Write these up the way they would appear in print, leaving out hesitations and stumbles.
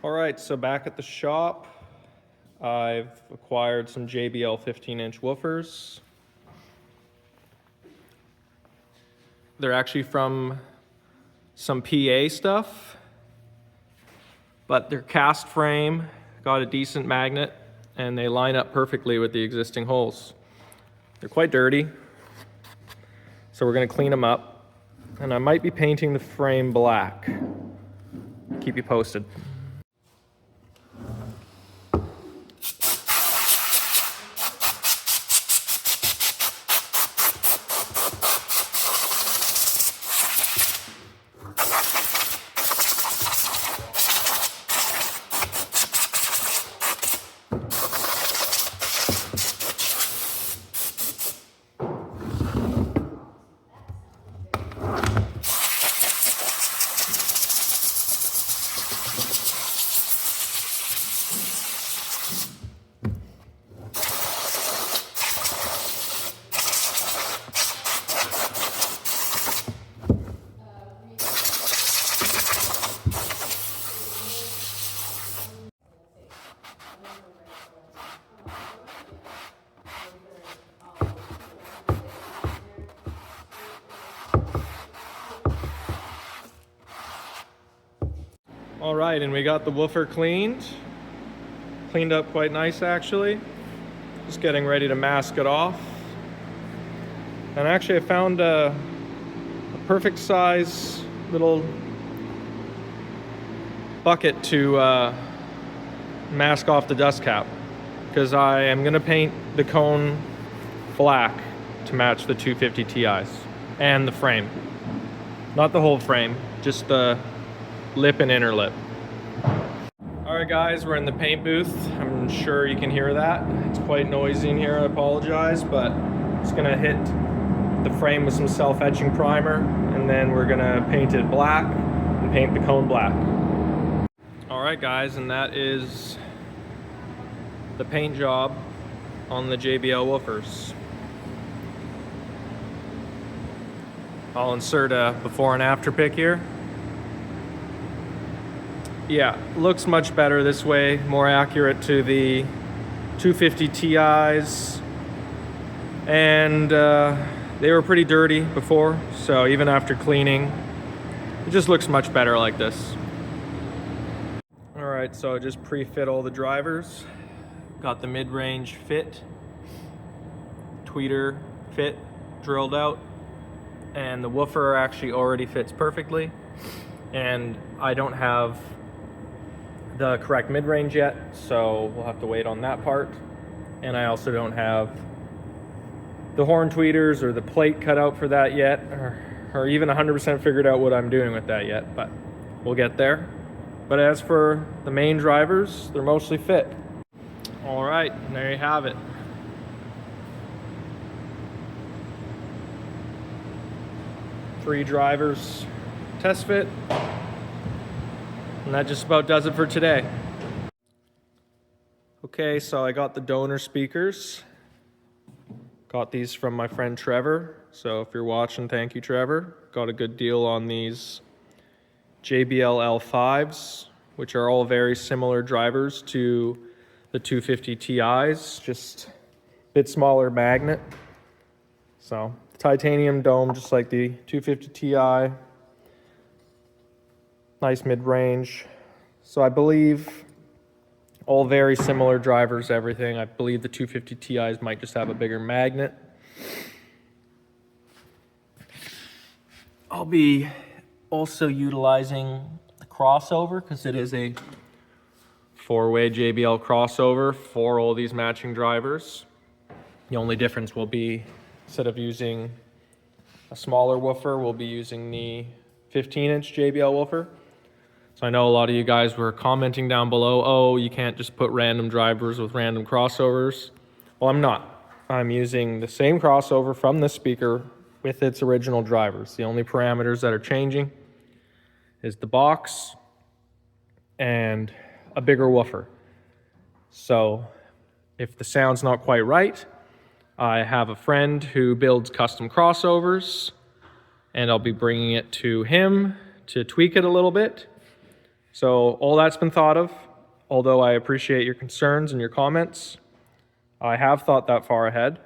All right, so back at the shop, I've acquired some JBL 15-inch woofers. They're actually from some PA stuff, but they're cast frame, got a decent magnet, and they line up perfectly with the existing holes. They're quite dirty, so we're gonna clean them up, and I might be painting the frame black. Keep you posted. All right, and we got the woofer cleaned up quite nice actually. Just getting ready to mask it off. And actually I found a perfect size little bucket to mask off the dust cap, because I am gonna paint the cone black to match the 250 Ti's and the frame. Not the whole frame, just the lip and inner lip. All right guys, we're in the paint booth. I'm sure you can hear that. It's quite noisy in here, I apologize, but I'm just gonna hit the frame with some self-etching primer, and then we're gonna paint it black and paint the cone black. All right guys, and that is the paint job on the JBL woofers. I'll insert a before and after pic here. Yeah, looks much better this way, more accurate to the 250 Ti's. And they were pretty dirty before, so even after cleaning, it just looks much better like this. All right, so I just pre-fit all the drivers. Got the mid-range fit, tweeter fit drilled out, and the woofer actually already fits perfectly. And I don't have the correct mid-range yet, so we'll have to wait on that part. And I also don't have the horn tweeters or the plate cut out for that yet, or even 100% figured out what I'm doing with that yet, but we'll get there. But as for the main drivers, they're mostly fit. All right, there you have it. Three drivers test fit. And that just about does it for today. Okay, so I got the donor speakers. Got these from my friend Trevor. So if you're watching, thank you, Trevor. Got a good deal on these JBL L5s, which are all very similar drivers to the 250 Ti's, just a bit smaller magnet. So titanium dome, just like the 250 Ti. Nice mid-range. So I believe all very similar drivers, everything. I believe the 250 Ti's might just have a bigger magnet. I'll be also utilizing the crossover, because it is a four-way JBL crossover for all these matching drivers. The only difference will be, instead of using a smaller woofer, we'll be using the 15-inch JBL woofer. So I know a lot of you guys were commenting down below, oh, you can't just put random drivers with random crossovers. Well, I'm not. I'm using the same crossover from this speaker with its original drivers. The only parameters that are changing is the box and a bigger woofer. So if the sound's not quite right, I have a friend who builds custom crossovers, and I'll be bringing it to him to tweak it a little bit. So all that's been thought of, although I appreciate your concerns and your comments. I have thought that far ahead.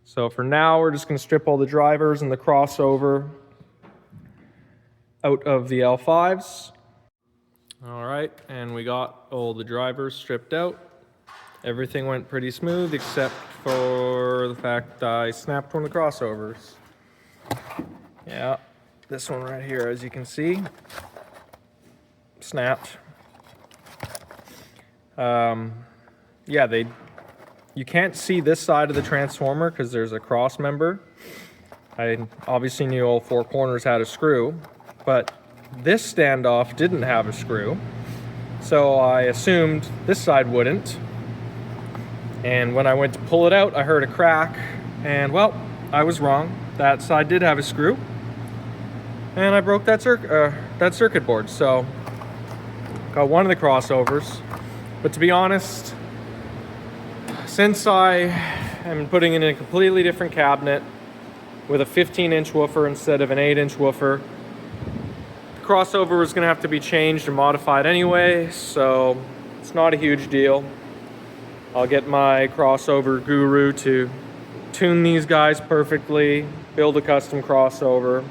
So for now, we're just going to strip all the drivers and the crossover out of the L5s. All right, and we got all the drivers stripped out. Everything went pretty smooth except for the fact that I snapped one of the crossovers. Yeah, this one right here, as you can see, snapped. Yeah, you can't see this side of the transformer because there's a cross member. I obviously knew all four corners had a screw, but this standoff didn't have a screw. So I assumed this side wouldn't. And when I went to pull it out, I heard a crack, and well, I was wrong. That side did have a screw, and I broke that circuit board. So got one of the crossovers. But to be honest, since I am putting in a completely different cabinet with a 15-inch woofer instead of an 8-inch woofer, the crossover was going to have to be changed and modified anyway, so it's not a huge deal. I'll get my crossover guru to tune these guys perfectly, build a custom crossover,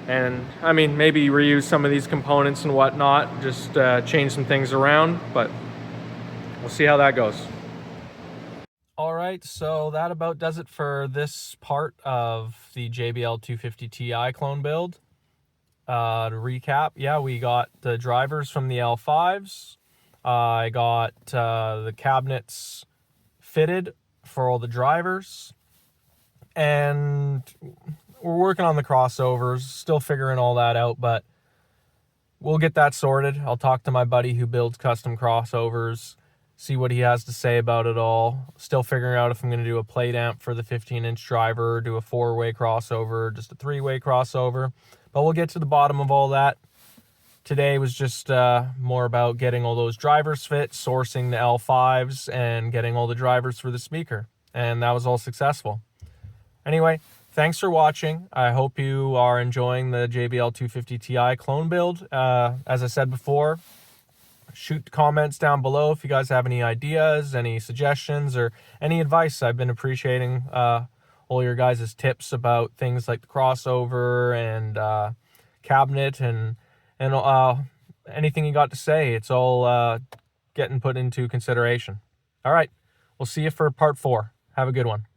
and I mean, maybe reuse some of these components and whatnot, just change some things around, but we'll see how that goes. All right, so that about does it for this part of the JBL 250 Ti clone build. To recap, yeah, we got the drivers from the L5s. I got the cabinets fitted for all the drivers, and we're working on the crossovers, still figuring all that out, but we'll get that sorted. I'll talk to my buddy who builds custom crossovers, see what he has to say about it all. Still figuring out if I'm going to do a plate amp for the 15-inch driver, do a 4-way crossover, just a 3-way crossover, but we'll get to the bottom of all that. Today was just more about getting all those drivers fit, sourcing the L5s, and getting all the drivers for the speaker. And that was all successful. Anyway, thanks for watching. I hope you are enjoying the JBL 250 Ti clone build. As I said before, shoot comments down below if you guys have any ideas, any suggestions, or any advice. I've been appreciating all your guys' tips about things like the crossover and cabinet and anything you got to say. It's all getting put into consideration. All right, we'll see you for part 4. Have a good one.